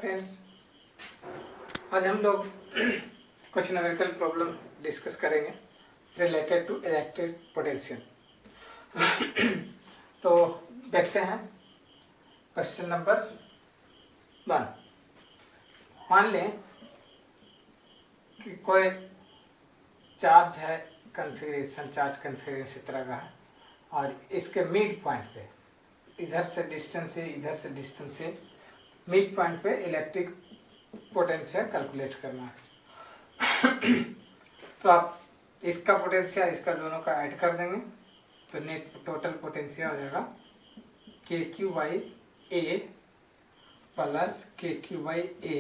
Friends, आज हम लोग कुछ न्यूमेरिकल प्रॉब्लम डिस्कस करेंगे रिलेटेड टू इलेक्ट्रिक पोटेंशियल। तो देखते हैं क्वेश्चन नंबर 1। मान लें कि कोई चार्ज है, चार्ज कन्फिगरेशन इस तरह का है और इसके मिड पॉइंट पे इधर से डिस्टेंस से इधर से डिस्टेंस से मिड पॉइंट पे इलेक्ट्रिक पोटेंशियल कैलकुलेट करना है। तो आप इसका पोटेंशियल इसका दोनों का ऐड कर देंगे तो नेट टोटल पोटेंशियल हो जाएगा KQ/A प्लस KQ/A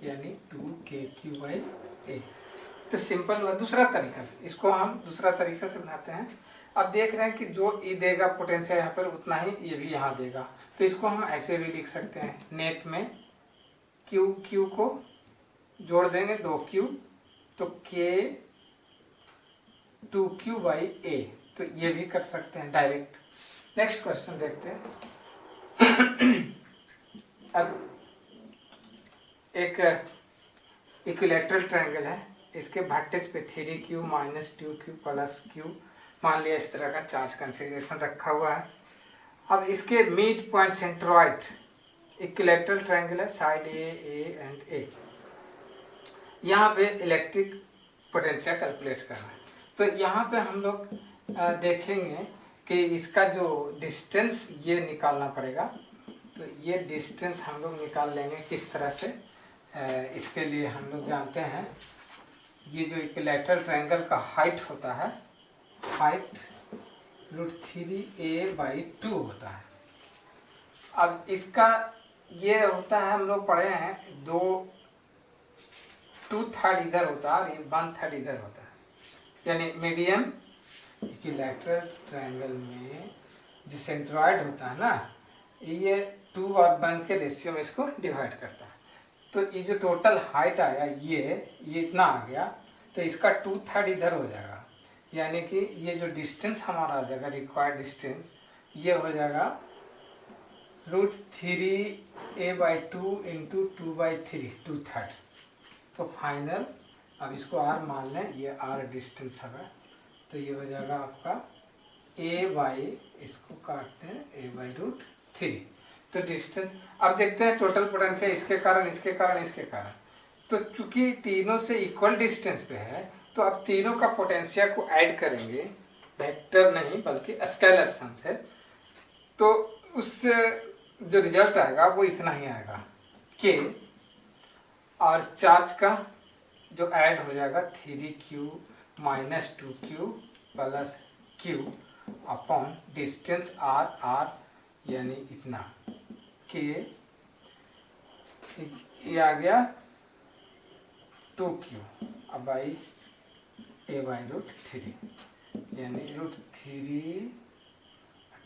यानी 2KQ/A। तो सिंपल हुआ। दूसरा तरीका से इसको हम दूसरा तरीका से बनाते हैं। अब देख रहे हैं कि जो E देगा पोटेंशियल यहाँ पर उतना ही ये भी यहाँ देगा, तो इसको हम ऐसे भी लिख सकते हैं। नेट में Q को जोड़ देंगे 2Q तो K 2Q/A, तो ये भी कर सकते हैं डायरेक्ट। नेक्स्ट क्वेश्चन देखते हैं। अब एक इक्विलैटरल ट्रायंगल है, इसके वर्टेक्स पे 3Q - 2Q प्लस Q मान लिया इस तरह का चार्ज कन्फिगरेशन रखा हुआ है। अब इसके mid point centroid equilateral triangle है, साइड A एंड A। यहाँ पे इलेक्ट्रिक पोटेंशियल कैलकुलेट करना है। तो यहाँ पे हम लोग देखेंगे कि इसका जो डिस्टेंस ये निकालना पड़ेगा। तो ये डिस्टेंस हम लोग निकाल लेंगे किस तरह से। इसके लिए हम लोग जानते हैं ये जो इक्विलैटरल ट्रायंगल का हाइट होता है, हाइट √3a/2 होता है। अब इसका ये होता है, हम लोग पढ़े हैं 2/3 इधर होता है और ये 1/3 इधर होता है। यानी मीडियम इक्विलैटरल ट्रायंगल में जो सेंट्रॉइड होता है ना, ये 2 और 1 के रेशियो में इसको डिवाइड करता है। तो ये जो टोटल हाइट आया ये इतना आ गया, तो इसका 2/3 इधर हो जाएगा। यानी कि ये जो डिस्टेंस हमारा आ जाएगा, रिक्वायर्ड डिस्टेंस, ये हो जाएगा √3a/2 × 2/3 2/3। तो फाइनल अब इसको R मान लें, ये R डिस्टेंस है, तो ये हो जाएगा आपका इसको काटते हैं A/√3। तो डिस्टेंस अब देखते हैं टोटल पोटेंशियल इसके कारण इसके कारण इसके कारण। तो चूंकि तीनों से इक्वल डिस्टेंस पे है, तो अब तीनों का पोटेंशियल को ऐड करेंगे, वेक्टर नहीं बल्कि स्केलर सम से, तो उससे जो रिजल्ट आएगा वो इतना ही आएगा K, और चार्ज का जो ऐड हो जाएगा 3Q - 2Q plus Q upon distance R यानी इतना K, ये आ गया 2Q अब A/√3 यानी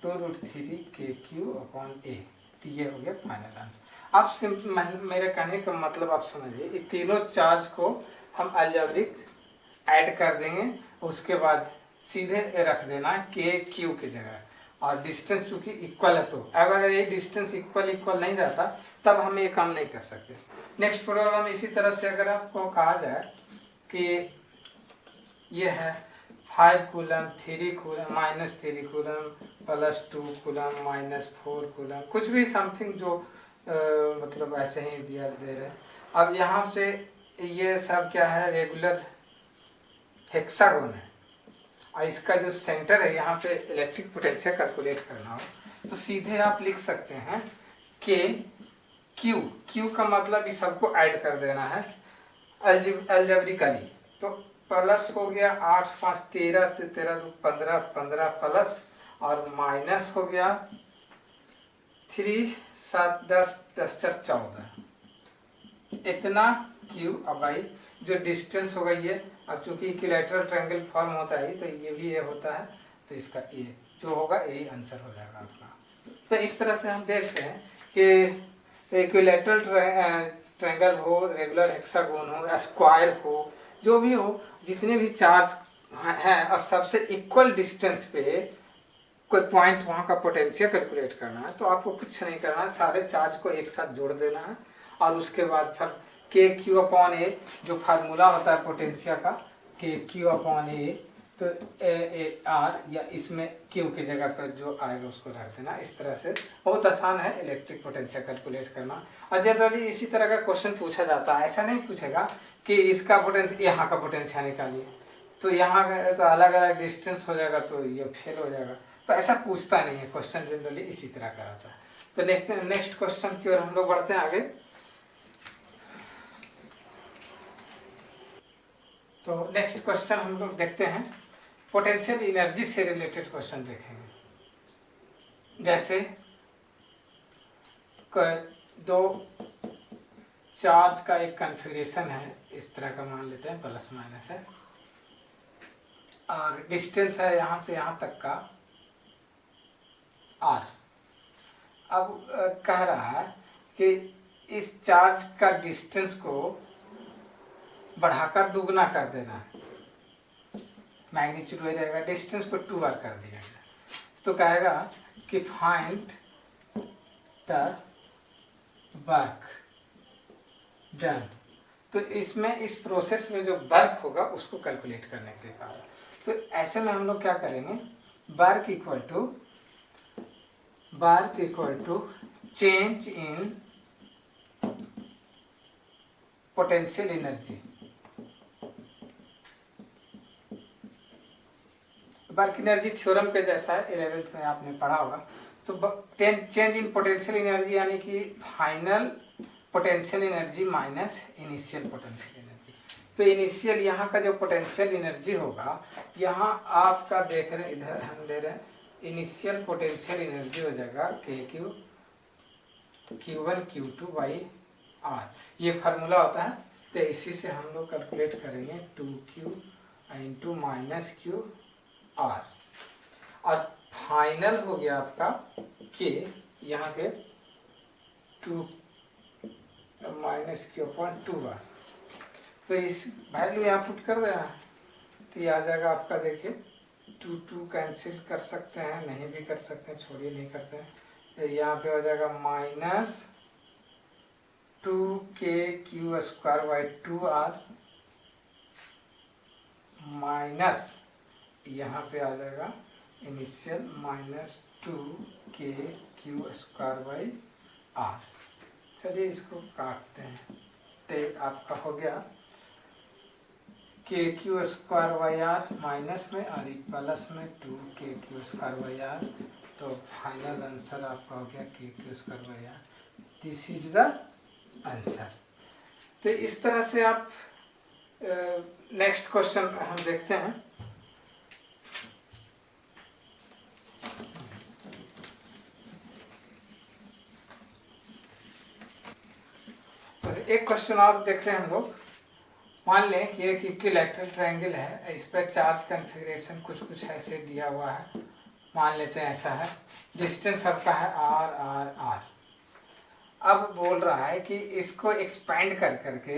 √3 KQ अपॉन A। तो ये हो गया फाइनल आंसर। आप सिंपल मेरे कहने का मतलब आप समझिए, ये तीनों चार्ज को हम अलजेब्रिक ऐड कर देंगे, उसके बाद सीधे रख देना है KQ की जगह, और डिस्टेंस चूँकि इक्वल है। तो अब अगर ये डिस्टेंस इक्वल नहीं रहता तब हम ये काम नहीं कर सकते। नेक्स्ट प्रॉब्लम इसी तरह से अगर आपको कहा जाए कि ये है 5 coulomb 3 coulomb -3 coulomb plus 2 coulomb -4 coulomb, कुछ भी समथिंग जो मतलब ऐसे ही दे रहे हैं। अब यहाँ से ये सब क्या है, रेगुलर हेक्सागोन है, और इसका जो सेंटर है यहाँ पे इलेक्ट्रिक पोटेंशियल कैलकुलेट करना हो तो सीधे आप लिख सकते हैं Q का मतलब इस सबको ऐड कर देना है अलजेब्रिकली। तो प्लस हो गया 8 × 5 = 13, 13 × 2 = 15, 15 प्लस और माइनस हो गया 3 7 10 10 4 14, इतना Q। अब भाई जो डिस्टेंस होगा ये, अब चूंकि इक्विलैटरल ट्रायंगल फॉर्म होता है तो ये भी ये होता है, तो इसका ये जो होगा यही आंसर हो जाएगा आपका। तो इस तरह से हम देखते हैं कि इक्विलैटरल ट्रायंगल हो, रेगुलर हेक्सागोन हो, स्क्वायर हो, जो भी हो, जितने भी चार्ज हैं और सबसे इक्वल डिस्टेंस पे कोई पॉइंट वहाँ का पोटेंशियल कैलकुलेट करना है, तो आपको कुछ नहीं करना है, सारे चार्ज को एक साथ जोड़ देना है और उसके बाद फिर के क्यू अपॉन ए जो फार्मूला होता है पोटेंशिया का, के क्यू अपॉन ए, तो ए आर या इसमें क्यू की जगह पर जो आएगा उसको रख देना। इस तरह से बहुत आसान है इलेक्ट्रिक पोटेंशियल कैलकुलेट करना। और जनरली इसी तरह का क्वेश्चन पूछा जाता है, ऐसा नहीं पूछेगा कि इसका पोटेंशियल यहाँ का पोटेंशियल निकालिए, तो यहाँ का तो अलग अलग डिस्टेंस हो जाएगा तो ये फेल हो जाएगा, तो ऐसा पूछता नहीं है क्वेश्चन, जनरली इसी तरह का रहता है। तो नेक्स्ट क्वेश्चन की ओर हम लोग बढ़ते हैं आगे। तो नेक्स्ट क्वेश्चन हम लोग देखते हैं, पोटेंशियल एनर्जी से रिलेटेड क्वेश्चन देखेंगे। जैसे दो चार्ज का एक कन्फिगरेशन है, इस तरह का मान लेते हैं, प्लस माइनस है, और डिस्टेंस है यहाँ से यहाँ तक का r। अब कह रहा है कि इस चार्ज का डिस्टेंस को बढ़ाकर दुगना कर देना है, मैग्नीट्यूड हो जाएगा, डिस्टेंस को 2r कर दिया गया, तो कहेगा कि फाइंड द वर्क डन। तो इसमें इस प्रोसेस में जो वर्क होगा उसको कैलकुलेट करने के लिए कहा। तो ऐसे में हम लोग क्या करेंगे, work equal to change in potential energy. Work energy theorem के जैसा है, 11th में आपने पढ़ा होगा। तो चेंज इन पोटेंशियल एनर्जी यानी कि final potential energy minus initial potential energy. तो इनिशियल यहाँ का जो पोटेंशियल एनर्जी होगा, यहाँ आपका देख रहे हैं, इधर हम ले रहे हैं, इनिशियल पोटेंशियल एनर्जी हो जाएगा k Q Q1 Q2 by R। ये फार्मूला होता है, तो इसी से हम लोग कैलकुलेट करेंगे 2Q into minus Q R। और फाइनल हो गया आपका के, यहाँ पे 2 माइनस क्यू अपॉन 2R। तो इस वैल्यू यहाँ पुट कर देना है, तो ये आ जाएगा आपका, देखिए 2 कैंसिल कर सकते हैं, नहीं भी कर सकते हैं, छोड़िए नहीं करते हैं, तो यहाँ पे हो जाएगा minus 2k² by 2R minus यहाँ पे आ जाएगा initial minus 2k² by R। चलिए इसको काटते हैं, तो आपका हो गया k² बाई R माइनस में और प्लस में 2k² बाई R। तो फाइनल आंसर आपका हो गया k² by R। This is the answer. तो इस तरह से आप नेक्स्ट क्वेश्चन हम देखते हैं। तो एक क्वेश्चन और देख रहे हैं हम लोग। मान लें कि एक इक्विलैटरल ट्रायंगल है, इस पर चार्ज कन्फिगरेशन कुछ ऐसे दिया हुआ है, मान लेते हैं ऐसा है, डिस्टेंस आपका है r r r। अब बोल रहा है कि इसको एक्सपेंड कर करके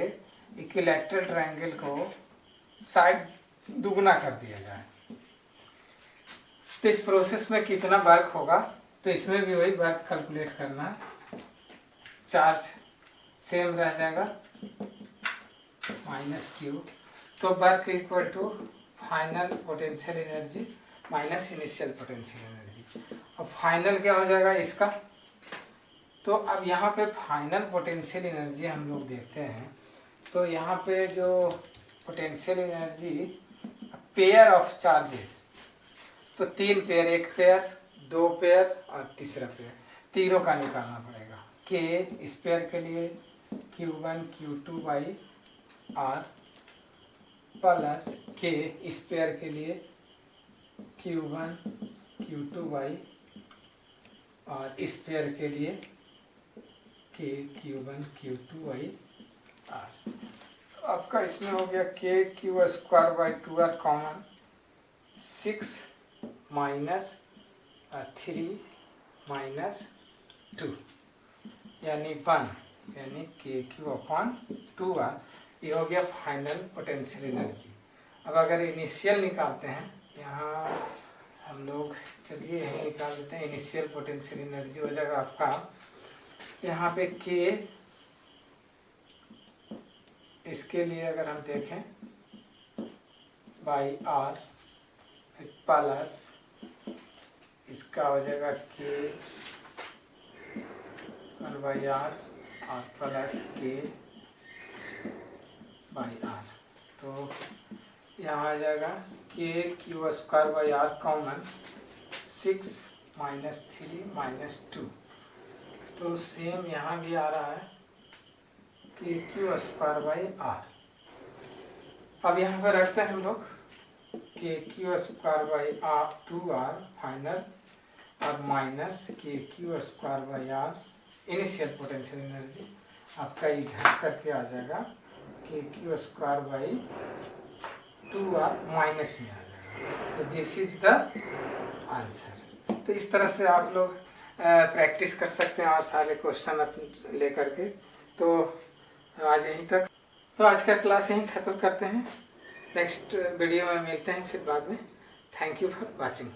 इक्विलैटरल ट्रायंगल को साइड दुगना कर दिया जाए, तो इस प्रोसेस में कितना वर्क होगा। तो इसमें भी वही वर्क कैलकुलेट करना है, चार्ज सेम रह जाएगा माइनस क्यू। तो work equal to final potential energy minus initial potential energy. अब फाइनल क्या हो जाएगा इसका, तो अब यहाँ पे फाइनल पोटेंशियल एनर्जी हम लोग देखते हैं। तो यहाँ पे जो potential energy pair of charges, तो 3 पेयर, एक पेयर, 2 पेयर और तीसरा पेयर, तीनों का निकालना पड़ेगा। के इस पेयर के लिए Q1 Q2 by R plus के इस पेयर के लिए Q1 Q2 बाई और इस पेयर के लिए के Q1 Q2 बाई R। तो आपका इसमें हो गया k² by 2R common, 6 minus 3 minus 2 यानी 1, यानी KQ अपॉन 2R। ये हो गया फाइनल पोटेंशियल एनर्जी। अब अगर इनिशियल निकालते हैं, यहाँ हम लोग चलिए यही निकाल देते हैं। इनिशियल पोटेंशियल एनर्जी हो जाएगा आपका यहाँ पे K इसके लिए अगर हम देखें बाई आर प्लस इसका हो जाएगा के वन बाई आर और प्लस के बाई आर। तो यहाँ आ जाएगा k q square by r common 6 minus 3 minus 2। तो सेम यहाँ भी आ रहा है के क्यू स्क्वायर बाई आर। अब यहाँ पर रखते हैं हम लोग k q square by r 2r final और minus k q square by r initial potential energy आपका ये घट करके आ जाएगा k q square by 2r minus में आ जाएगा। तो दिस इज द आंसर। तो इस तरह से आप लोग प्रैक्टिस कर सकते हैं और सारे क्वेश्चन लेकर के। तो आज यहीं तक, तो आज का क्लास यहीं ख़त्म करते हैं। नेक्स्ट वीडियो में मिलते हैं फिर बाद में। Thank you for watching.